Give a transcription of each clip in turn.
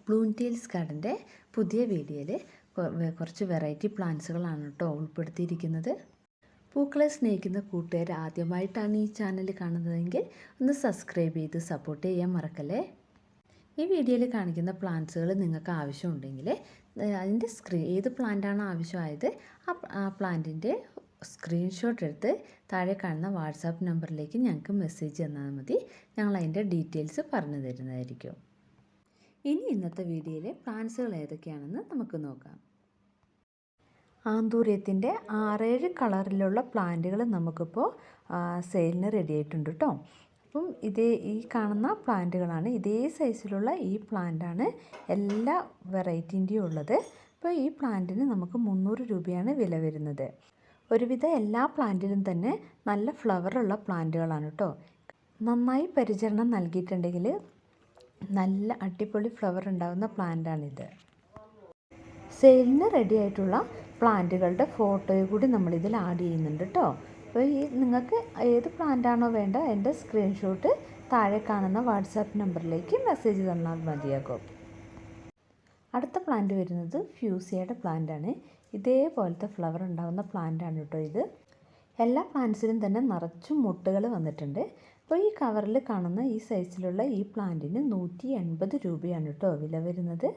Bloom tales ഗാർഡൻ്റെ പുതിയ വീഡിയോയിൽ കുറച്ച് വെറൈറ്റി പ്ലാന്റ്സുകളാണ് കേട്ടോ ഉൾപ്പെടുത്തിയിരിക്കുന്നത്. പൂക്കളെ സ്നേഹിക്കുന്ന കൂട്ടുകാർ ആദ്യമായിട്ടാണ് ഈ ചാനൽ കാണുന്നതെങ്കിൽ ഒന്ന് സബ്സ്ക്രൈബ് ചെയ്ത് സപ്പോർട്ട് ചെയ്യാൻ മറക്കല്ലേ. ഈ വീഡിയോയിൽ കാണിക്കുന്ന പ്ലാന്റ്സുകൾ നിങ്ങൾക്ക് ആവശ്യമുണ്ടെങ്കിൽ അതിൻ്റെ ഏത് പ്ലാന്റാണ് ആവശ്യമായത് ആ പ്ലാന്റിൻ്റെ സ്ക്രീൻഷോട്ട് എടുത്ത് താഴെ കാണുന്ന വാട്സാപ്പ് നമ്പറിലേക്ക് ഞങ്ങൾക്ക് മെസ്സേജ് തന്നാൽ മതി. ഞങ്ങൾ അതിൻ്റെ ഡീറ്റെയിൽസ് പറഞ്ഞു തരുന്നതായിരിക്കും. ഇനി ഇന്നത്തെ വീഡിയോയിലെ പ്ലാന്റ്സുകൾ ഏതൊക്കെയാണെന്ന് നമുക്ക് നോക്കാം. ആന്തൂര്യത്തിൻ്റെ 6-7 കളറിലുള്ള പ്ലാന്റുകൾ നമുക്കിപ്പോൾ സെയിലിന് റെഡി ആയിട്ടുണ്ട് കേട്ടോ. അപ്പം ഈ കാണുന്ന പ്ലാന്റുകളാണ്, ഇതേ സൈസിലുള്ള ഈ പ്ലാന്റാണ് എല്ലാ വെറൈറ്റിൻ്റെയും ഉള്ളത്. അപ്പോൾ ഈ പ്ലാന്റിന് നമുക്ക് 300 രൂപയാണ് വില വരുന്നത്. ഒരുവിധം എല്ലാ പ്ലാന്റിലും തന്നെ നല്ല ഫ്ലവറുള്ള പ്ലാന്റുകളാണ് കേട്ടോ. നന്നായി പരിചരണം നൽകിയിട്ടുണ്ടെങ്കിൽ നല്ല അടിപൊളി ഫ്ലവർ ഉണ്ടാകുന്ന പ്ലാന്റാണിത്. സെയിലിന് റെഡി ആയിട്ടുള്ള പ്ലാന്റുകളുടെ ഫോട്ടോയും കൂടി നമ്മളിതിൽ ആഡ് ചെയ്യുന്നുണ്ട് കേട്ടോ. അപ്പോൾ നിങ്ങൾക്ക് ഏത് പ്ലാന്റാണോ വേണ്ട എൻ്റെ സ്ക്രീൻഷോട്ട് താഴെ കാണുന്ന വാട്സാപ്പ് നമ്പറിലേക്ക് മെസ്സേജ് തന്നാൽ മതിയാകും. അടുത്ത പ്ലാന്റ് വരുന്നത് ഫ്യൂസിയയുടെ പ്ലാന്റാണ്. ഇതേപോലത്തെ ഫ്ലവർ ഉണ്ടാകുന്ന പ്ലാന്റാണ് കേട്ടോ ഇത്. എല്ലാ പ്ലാന്റ്സിലും തന്നെ നിറച്ചും മുട്ടുകൾ വന്നിട്ടുണ്ട്. അപ്പോൾ ഈ കവറിൽ കാണുന്ന ഈ സൈസിലുള്ള ഈ പ്ലാന്റിന് 180 രൂപയാണ് കേട്ടോ വില വരുന്നത്.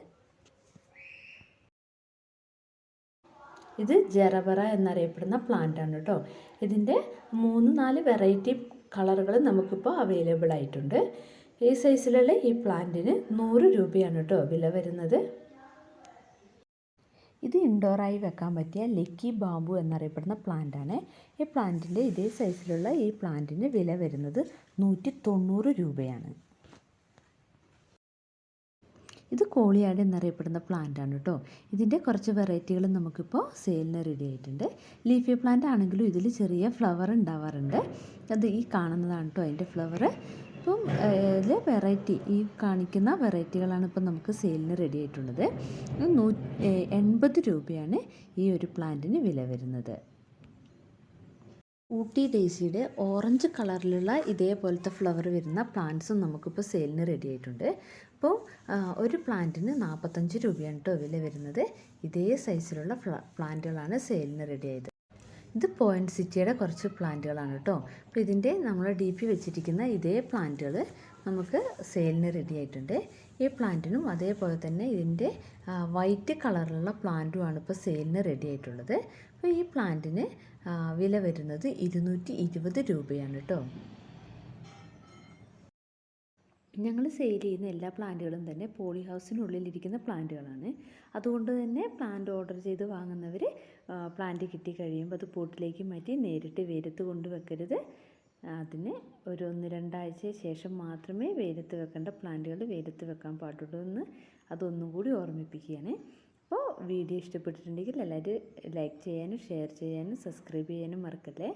ഇത് ജെറബറ എന്നറിയപ്പെടുന്ന പ്ലാന്റാണ് കേട്ടോ. ഇതിൻ്റെ 3-4 വെറൈറ്റി കളറുകൾ നമുക്കിപ്പോൾ അവൈലബിൾ ആയിട്ടുണ്ട്. ഈ സൈസിലുള്ള ഈ പ്ലാന്റിന് 100 രൂപയാണ് കേട്ടോ വില വരുന്നത്. ഇത് ഇൻഡോറായി വെക്കാൻ പറ്റിയ ലക്കി ബാമ്പു എന്നറിയപ്പെടുന്ന പ്ലാന്റാണ്. ഈ പ്ലാന്റിൻ്റെ ഇതേ സൈസിലുള്ള ഈ പ്ലാന്റിന് വില വരുന്നത് 190 രൂപയാണ്. ഇത് കോളിയാട് എന്നറിയപ്പെടുന്ന പ്ലാന്റാണ് കേട്ടോ. ഇതിൻ്റെ കുറച്ച് വെറൈറ്റികൾ നമുക്കിപ്പോൾ സെയിലിന് റെഡി ആയിട്ടുണ്ട്. ലീഫി പ്ലാന്റ് ആണെങ്കിലും ഇതിൽ ചെറിയ ഫ്ലവർ ഉണ്ടാവാറുണ്ട്. അത് ഈ കാണുന്നതാണ് കേട്ടോ അതിൻ്റെ ഫ്ലവർ. അപ്പം ഇതിൽ വെറൈറ്റി ഈ കാണിക്കുന്ന വെറൈറ്റികളാണ് ഇപ്പം നമുക്ക് സെയിലിന് റെഡി ആയിട്ടുള്ളത്. 180 രൂപയാണ് ഈ ഒരു പ്ലാന്റിന് വില വരുന്നത്. ഊട്ടി ഡേസിയുടെ ഓറഞ്ച് കളറിലുള്ള ഇതേപോലത്തെ ഫ്ലവർ വരുന്ന പ്ലാന്റ്സും നമുക്കിപ്പോൾ സെയിലിന് റെഡി ആയിട്ടുണ്ട്. അപ്പോൾ ഒരു പ്ലാന്റിന് 45 രൂപയാണ് കേട്ടോ വില വരുന്നത്. ഇതേ സൈസിലുള്ള പ്ലാന്റുകളാണ് സെയിലിന് റെഡി ആയത്. ഇത് പോയിൻറ്റ് സിറ്റിയുടെ കുറച്ച് പ്ലാന്റുകളാണ് കേട്ടോ. അപ്പോൾ ഇതിൻ്റെ നമ്മൾ DP വെച്ചിരിക്കുന്ന ഇതേ പ്ലാന്റുകൾ നമുക്ക് സെയിലിന് റെഡി ആയിട്ടുണ്ട്. ഈ പ്ലാന്റിനും അതേപോലെ തന്നെ ഇതിൻ്റെ വൈറ്റ് കളറിലുള്ള പ്ലാന്റുമാണ് ഇപ്പോൾ സെയിലിന് റെഡി ആയിട്ടുള്ളത്. അപ്പോൾ ഈ പ്ലാന്റിന് വില വരുന്നത് 220 രൂപയാണ് കേട്ടോ. ഞങ്ങൾ സെയിൽ ചെയ്യുന്ന എല്ലാ പ്ലാന്റുകളും തന്നെ പോളി ഹൗസിനുള്ളിലിരിക്കുന്ന പ്ലാന്റുകളാണ്. അതുകൊണ്ട് തന്നെ പ്ലാന്റ് ഓർഡർ ചെയ്ത് വാങ്ങുന്നവർ പ്ലാന്റ് കിട്ടിക്കഴിയുമ്പോൾ അത് പോട്ടിലേക്ക് മാറ്റി നേരിട്ട് വെയിലത്ത് കൊണ്ടുവെക്കരുത്. അതിന് ഒരു 1-2 ആഴ്ച ശേഷം മാത്രമേ വെയിലത്ത് വെക്കേണ്ട പ്ലാന്റുകൾ വെയിലത്ത് വെക്കാൻ പാടുള്ളൂ എന്ന് അതൊന്നും കൂടി ഓർമ്മിപ്പിക്കുകയാണ്. അപ്പോൾ വീഡിയോ ഇഷ്ടപ്പെട്ടിട്ടുണ്ടെങ്കിൽ എല്ലാവരും ലൈക്ക് ചെയ്യാനും ഷെയർ ചെയ്യാനും സബ്സ്ക്രൈബ് ചെയ്യാനും മറക്കല്ലേ.